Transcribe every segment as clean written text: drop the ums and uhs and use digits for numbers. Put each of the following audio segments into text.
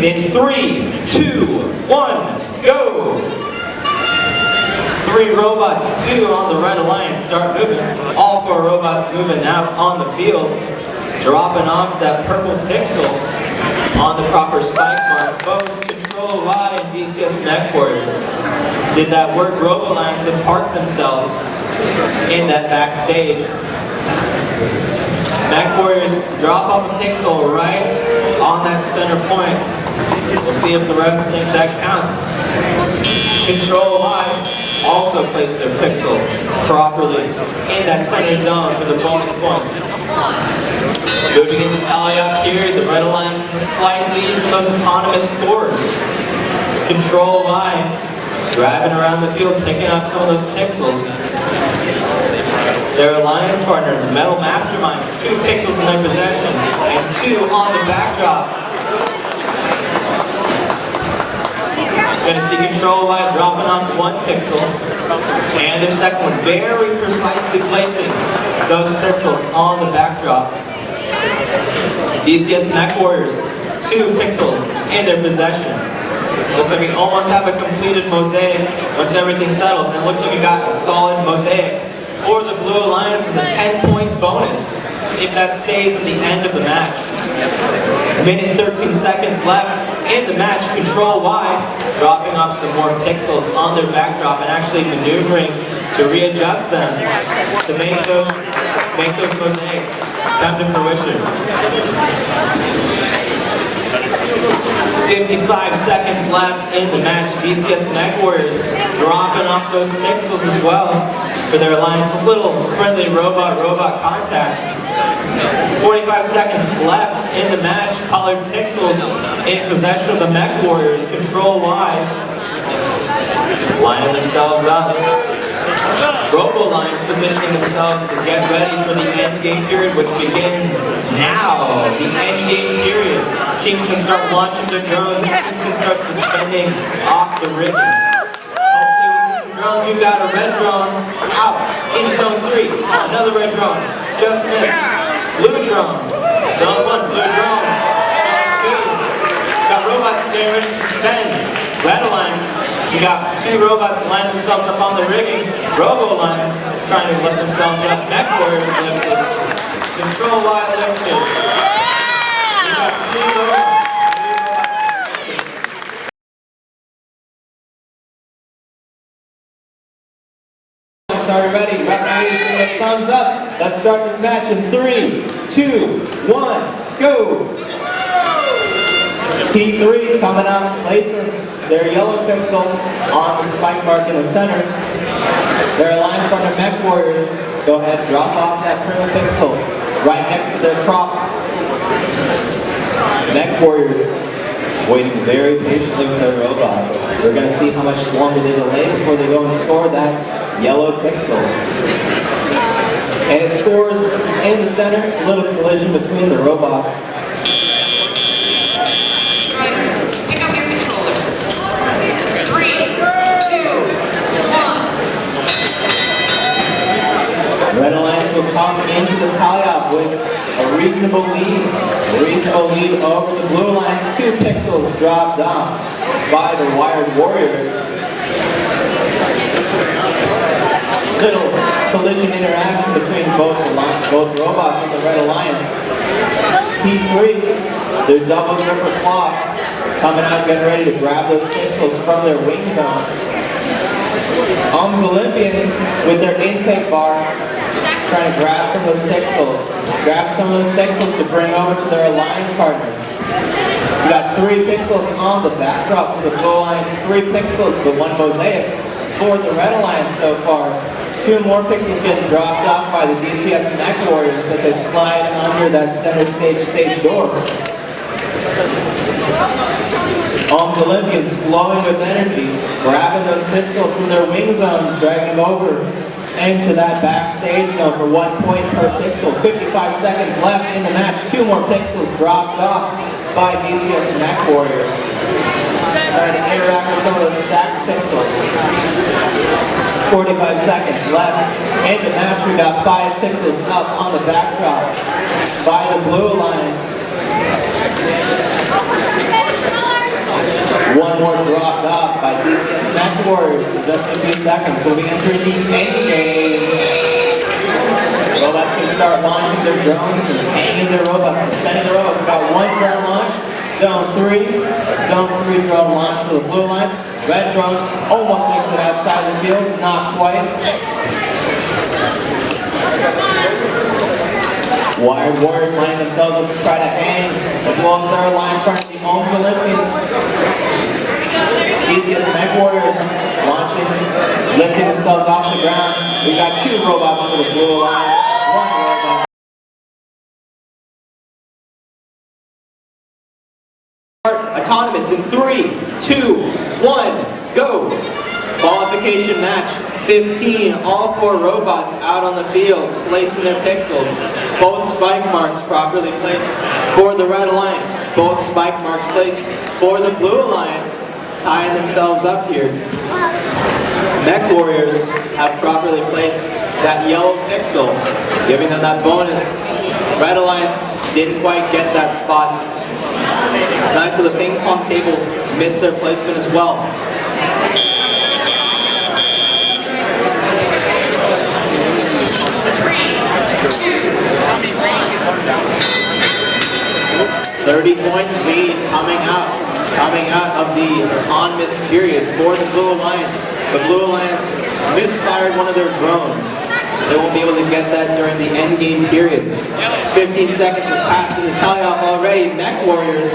In 3, 2, 1, go! 3 robots, 2 on the Red Alliance start moving. All 4 robots moving out on the field, dropping off that purple pixel on the proper spike mark. Both Control Y and DCS MechWarriors did that work Robo Alliance and parked themselves in that backstage. MechWarriors drop off a pixel right on that center point. We'll see if the refs think that counts. Control Y also placed their pixel properly in that center zone for the bonus points. Moving into tally-up period, the Red Alliance is a slight lead for those autonomous scores. Control Y driving around the field, picking up some of those pixels. Their alliance partner, Metal Masterminds, 2 pixels in their possession and 2 on the backdrop. Going to see Control Y dropping off 1 pixel, and their second one very precisely placing those pixels on the backdrop. DCS MechWarriors, 2 pixels in their possession. Looks like we almost have a completed mosaic once everything settles, and it looks like we got a solid mosaic. For the Blue Alliance is a 10-point bonus if that stays at the end of the match. Minute 13 seconds left in the match. Control Y dropping off some more pixels on their backdrop and actually maneuvering to readjust them to make those mosaics come to fruition. 55 seconds left in the match. DCS MechWarriors dropping off those pixels as well for their alliance. A little friendly robot-robot contact. 45 seconds left in the match. Colored pixels in possession of the MechWarriors. Control Y lining themselves up. Robo Alliance positioning themselves to get ready for the end game period, which begins now. The end game period. Teams can start launching their drones. Teams can start suspending off the rigging. Hopefully we'll see some drones. We've got a red drone out in zone 3. Another red drone. Just missed. Blue drone. Zone 1. Blue drone. Zone 2. Got robots getting ready to suspend. Red Alliance. You got 2 robots lining themselves up on the rigging. Robo Alliance trying to lift themselves up. MechWarriors lifted. Control Y lifted. You got 3 robots. Are you ready? Right now you're just going to thumbs up. Let's start this match in 3, 2, 1, go! P3 coming out, placing their yellow pixel on the spike mark in the center. Their alliance partner MechWarriors go ahead, drop off that purple pixel right next to their prop. MechWarriors waiting very patiently for their robot. We're going to see how much longer they delay before they go and score that yellow pixel. And it scores in the center, a little collision between the robots. Pick up your controllers. 3, 2, 1. Red Alliance will come into the tie-up with a reasonable lead. A reasonable lead over the Blue Alliance. 2 pixels dropped off by the Wired Warriors. Little collision interaction between both robots in the Red Alliance. P3, their double gripper claw, coming out getting ready to grab those pixels from their wing zone. Olympians with their intake bar trying to grab some of those pixels. Grab some of those pixels to bring over to their alliance partner. We got 3 pixels on the backdrop for the Blue Alliance, 3 pixels, but 1 mosaic for the Red Alliance so far. 2 more pixels getting dropped off by the DCS MechWarriors as they slide under that CenterStage stage door. Olympians flowing with energy, grabbing those pixels from their wing zone, dragging them over into that backstage zone for 1 point per pixel. 55 seconds left in the match. 2 more pixels dropped off by DCS MechWarriors. Trying to interact with some of those stacked pixels. 45 seconds left in the match. We got 5 pixels up on the backdrop by the Blue Alliance. dropped off by DCS MechWarriors in just a few seconds. We'll be entering the end game. Robots can start launching their drones and hanging their robots, suspending their robots. We've got one drone launch, zone 3. Zone 3 drone launch for the blue lines. Red drone almost makes it outside the field, not quite. Warriors lining themselves up to try to hang, as well as their alliance partner, the Ohms Olympians. DCS MechWarriors launching, lifting themselves off the ground. We've got 2 robots for the blue alliance, 1 robot. Autonomous in 3, 2, 1, go! Qualification match. 15, all 4 robots out on the field, placing their pixels. Both spike marks properly placed for the Red Alliance. Both spike marks placed for the Blue Alliance, tying themselves up here. MechWarriors have properly placed that yellow pixel, giving them that bonus. Red Alliance didn't quite get that spot. Knights of the ping pong table missed their placement as well. 30-point lead coming out of the autonomous period for the Blue Alliance. The Blue Alliance misfired one of their drones. They won't be able to get that during the end game period. 15 seconds have passed in the tally-off already. MechWarriors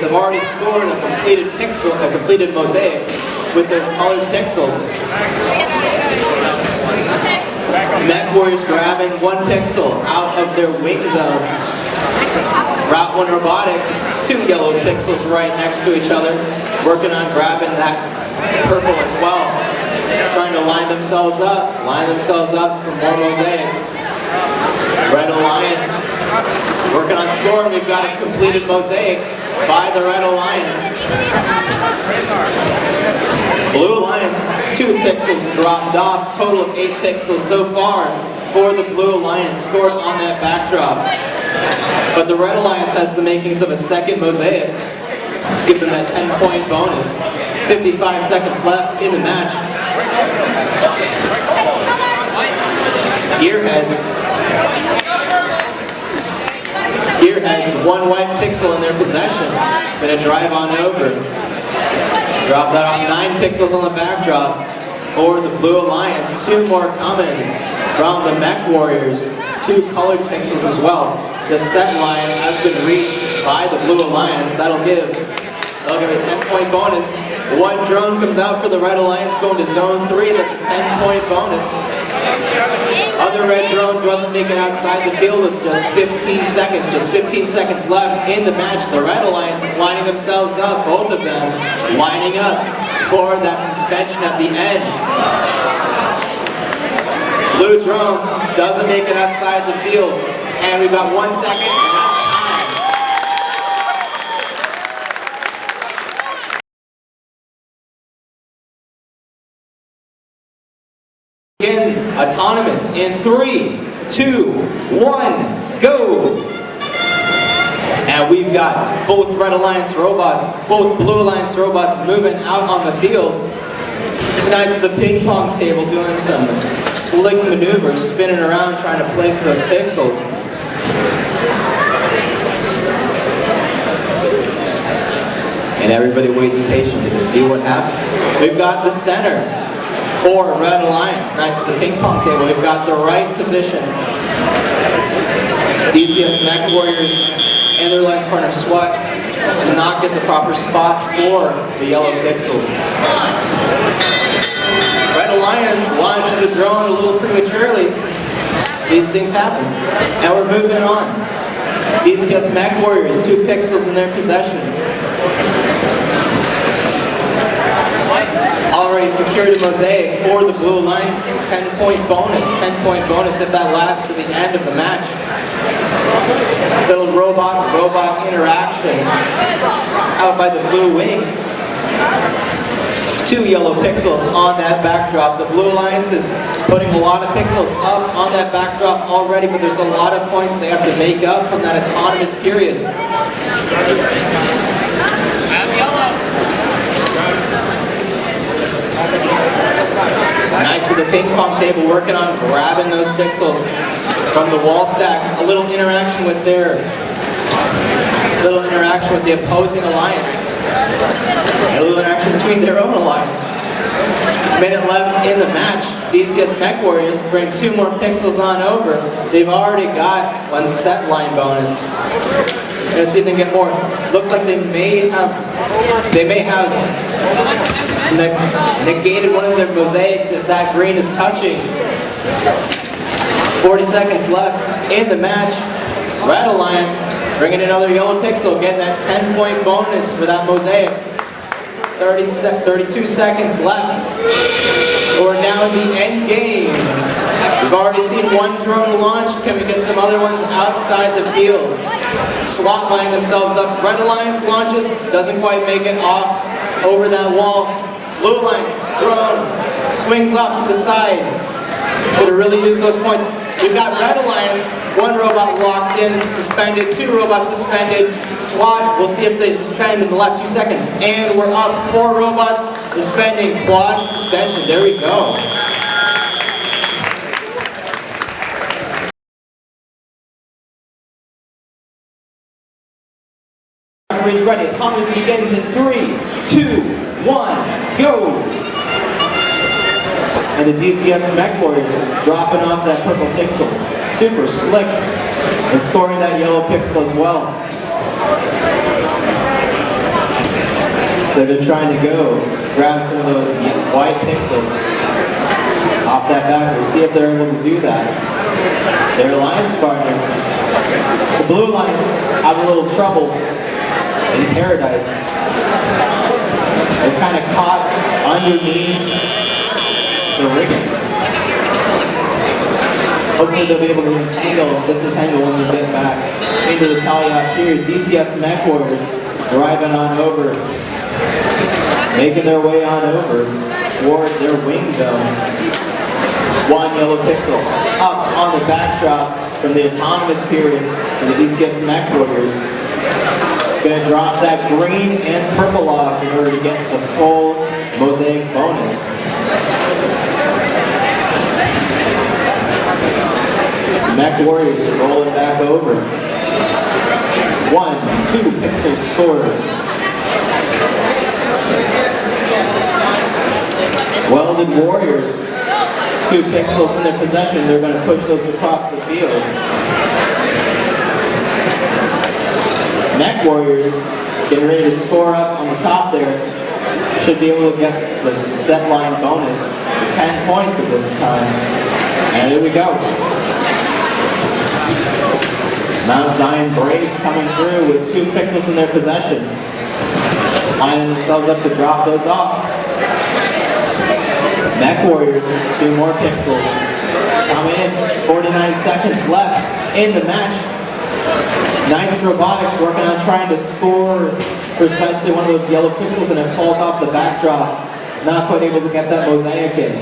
have already scored a completed pixel, a completed mosaic with those colored pixels. MechWarriors grabbing 1 pixel out of their wing zone. Route 1 Robotics, 2 yellow pixels right next to each other, working on grabbing that purple as well. Trying to line themselves up for more mosaics. Red Alliance working on scoring. We've got a completed mosaic by the Red Alliance. Blue Alliance, 2 pixels dropped off, total of 8 pixels so far for the Blue Alliance, scored on that backdrop. But the Red Alliance has the makings of a second mosaic. Give them that 10-point bonus. 55 seconds left in the match. Gearheads, 1 white pixel in their possession. Gonna drive on over. Drop that off, 9 pixels on the backdrop for the Blue Alliance. 2 more coming from the MechWarriors. 2 colored pixels as well. The set line has been reached by the Blue Alliance. They'll give a 10-point bonus. 1 drone comes out for the Red Alliance going to zone 3. That's a 10-point bonus. Other red drone doesn't make it outside the field with just 15 seconds. Just 15 seconds left in the match. The Red Alliance lining themselves up, both of them lining up for that suspension at the end. Blue drone doesn't make it outside the field. And we've got 1 second, and that's time. Again, autonomous in 3, 2, 1, go! And we've got both Red Alliance robots, both Blue Alliance robots moving out on the field. The Knights of the ping pong table doing some slick maneuvers, spinning around trying to place those pixels. And everybody waits patiently to see what happens. We've got the center for Red Alliance, Knights of the ping pong table. We've got the right position. DCS MechWarriors and their alliance partner SWAT do not get the proper spot for the yellow pixels. Red Alliance launches a drone a little prematurely. These things happen. And we're moving on. DCS MechWarriors, 2 pixels in their possession. Already secured a mosaic for the Blue Alliance. 10-point bonus. 10-point bonus if that lasts to the end of the match. Little robot interaction out by the blue wing. 2 yellow pixels on that backdrop. The Blue Alliance is putting a lot of pixels up on that backdrop already, but there's a lot of points they have to make up from that autonomous period. ping pong table, working on grabbing those pixels from the wall stacks. A little interaction with the opposing alliance. A little interaction between their own alliance. Minute left in the match. DCS MechWarriors bring 2 more pixels on over. They've already got 1 set line bonus. Gonna see if they can get more. Looks like they may have negated one of their mosaics if that green is touching. 40 seconds left in the match. Red Alliance bringing another yellow pixel, getting that 10-point bonus for that mosaic. 32 seconds left. We're now in the end game. We've already seen 1 drone launched. Can we get some other ones outside the field? SWAT lining themselves up. Red Alliance launches, doesn't quite make it off over that wall. Blue Alliance, drone, swings off to the side. Gonna really use those points. We've got Red Alliance, 1 robot locked in, suspended, 2 robots suspended. SWAT, we'll see if they suspend in the last few seconds. And we're up, 4 robots suspending, quad suspension. There we go. Everybody's ready. Autonomous begins in 3, 2, 1, go! And the DCS MechWarriors dropping off that purple pixel. Super slick. And scoring that yellow pixel as well. They're trying to go grab some of those white pixels off that back. We'll see if they're able to do that. Their alliance partner, the Blue Alliance, have a little trouble in paradise. They're kind of caught underneath the rigging. Hopefully they'll be able to disentangle when we get back into the tally-out period. DCS MechWarriors driving on over, making their way on over toward their wing zone. 1 yellow pixel up on the backdrop from the autonomous period for the DCS MechWarriors. Gonna drop that green and purple off in order to get the full mosaic bonus. MechWarriors rolling back over. 1, 2 pixels scored. Welded Warriors, 2 pixels in their possession. They're going to push those across the field. MechWarriors getting ready to score up on the top there. Should be able to get the set line bonus for 10 points at this time. And here we go. Mount Zion Braves coming through with 2 pixels in their possession. Lining themselves up to drop those off. MechWarriors, 2 more pixels. Coming in, 49 seconds left in the match. Knights Robotics working on trying to score precisely one of those yellow pixels, and it falls off the backdrop. Not quite able to get that mosaic in.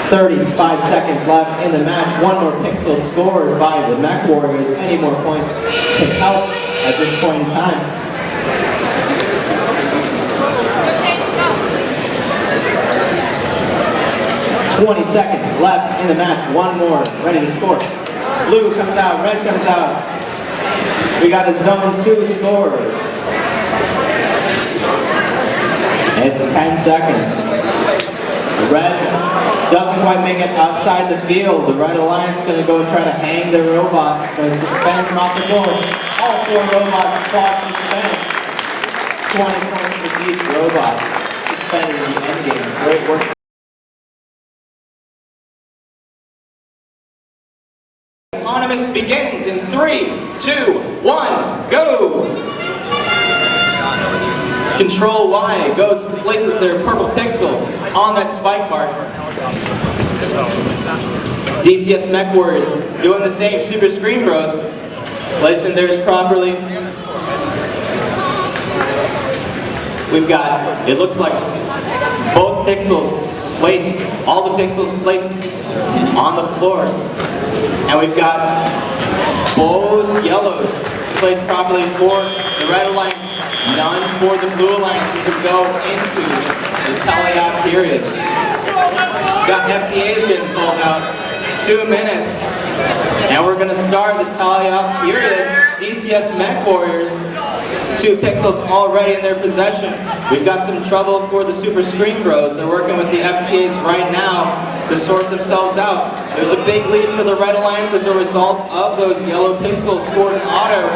35 seconds left in the match. 1 more pixel scored by the MechWarriors. Any more points can help at this point in time. Okay, 20 seconds left in the match. 1 more ready to score. Blue comes out, red comes out. We got a zone 2 score. It's 10 seconds. Red doesn't quite make it outside the field. The Red Alliance is going to go and try to hang their robot. Going to suspend them off the board. All 4 robots quad suspended. 20 points for each robot suspended in the endgame. Great work. Autonomous begins in 3, 2, 1, go! Control Y goes, places their purple pixel on that spike mark. DCS MechWarriors doing the same. Super Screen Bros placing theirs properly. We've got, it looks like both pixels placed, all the pixels placed on the floor. And we've got both yellows placed properly for the Red Alliance, none for the Blue Alliance as we go into the tally-out period. Got FTAs getting called out. 2 minutes. And we're going to start the tally-up period. DCS MechWarriors, 2 pixels already in their possession. We've got some trouble for the Super Screen Bros. They're working with the FTAs right now to sort themselves out. There's a big lead for the Red Alliance as a result of those yellow pixels scored in auto.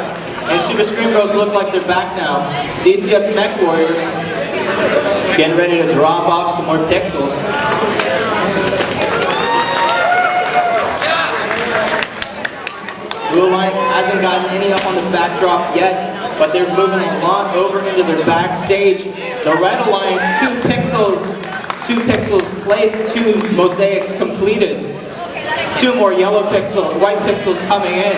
And Super Screen Bros look like they're back now. DCS MechWarriors getting ready to drop off some more pixels. Blue Alliance hasn't gotten any up on the backdrop yet, but they're moving a lot over into their backstage. The Red Alliance, 2 pixels placed, 2 mosaics completed. 2 more yellow pixel, white pixels coming in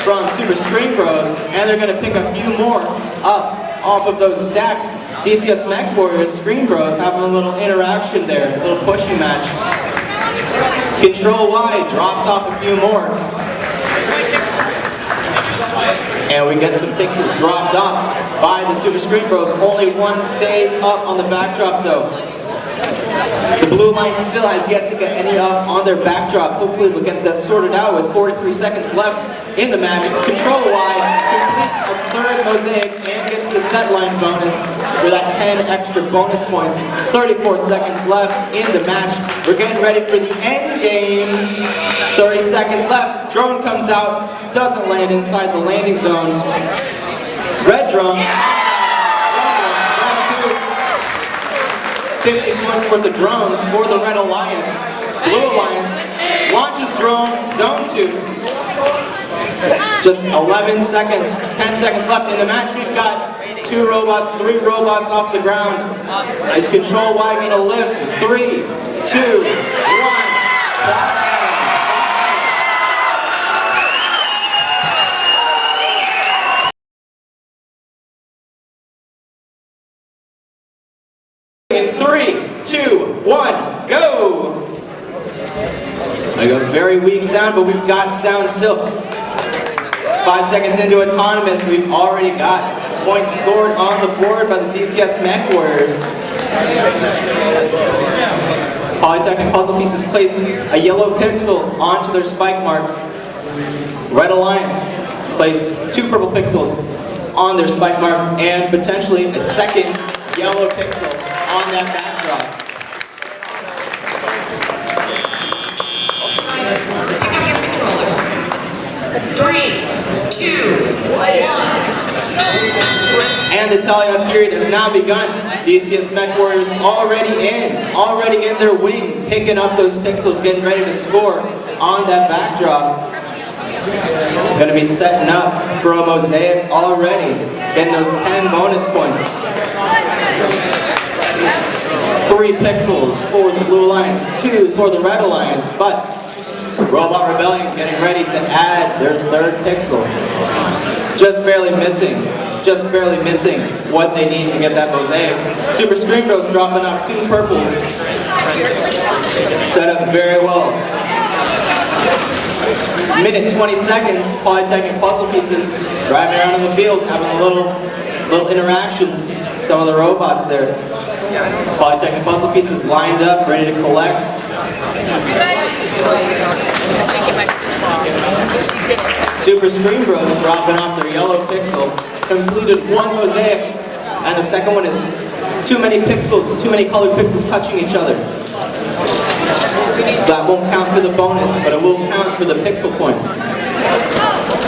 from Super Screen Bros, and they're going to pick a few more up off of those stacks. DCS MechWarriors, Screen Bros having a little interaction there, a little pushing match. Control Y drops off a few more. And we get some pixels dropped off by the Super Screen Bros. Only 1 stays up on the backdrop though. The Blue Alliance still has yet to get any up on their backdrop. Hopefully they'll get that sorted out with 43 seconds left in the match. Control Y completes a 3rd mosaic and gets the set line bonus for that 10 extra bonus points. 34 seconds left in the match. We're getting ready for the end game. 30 seconds left. Drone comes out. Doesn't land inside the landing zones. Red drone. Zone 2. 50 points worth of drones for the Red Alliance. Blue Alliance launches drone. Zone 2. Just 11 seconds. 10 seconds left in the match. We've got 2 robots, 3 robots off the ground. Is Control Y going to lift? 3, 2, 1. In 3, 2, 1, go! I got very weak sound, but we've got sound still. 5 seconds into autonomous, we've already got points scored on the board by the DCS MechWarriors. Polytechnic puzzle pieces placed a yellow pixel onto their spike mark. Red Alliance has placed 2 purple pixels on their spike mark and potentially a 2nd yellow pixel on that backdrop. Pick up your controllers. 3, 2, 1. And the tally-up period has now begun. DCS MechWarriors already in their wing, picking up those pixels, getting ready to score on that backdrop. Going to be setting up for a mosaic already, getting those 10 bonus points. 3 pixels for the Blue Alliance, 2 for the Red Alliance, but Robot Rebellion getting ready to add their 3rd pixel. Just barely missing what they need to get that mosaic. Super Screen Bros dropping off 2 purples. Set up very well. Minute 20 seconds, Polytechnic puzzle pieces driving around in the field, having a little interactions with some of the robots there. Polytechnic puzzle pieces lined up, ready to collect. Super Screen Bros dropping off their yellow pixel, completed 1 mosaic, and the 2nd one is too many pixels, too many colored pixels touching each other. So that won't count for the bonus, but it will count for the pixel points.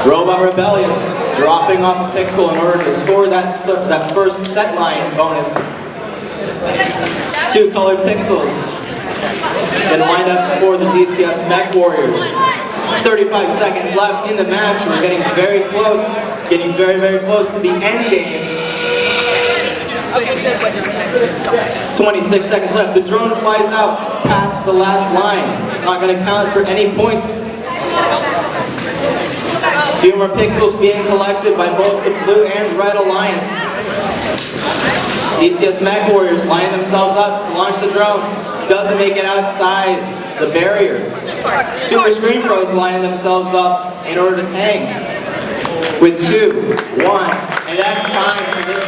Robot Rebellion dropping off a pixel in order to score that 1st set line bonus. 2 colored pixels. Then lined up for the DCS MechWarriors. 35 seconds left in the match. We're getting very close, very close to the end game. 26 seconds left. The drone flies out past the last line. It's not going to count for any points. A few more pixels being collected by both the Blue and Red Alliance. DCS MechWarriors lining themselves up to launch the drone. Doesn't make it outside the barrier. Super Screen Bros lining themselves up in order to hang with 2, 1, and that's time for this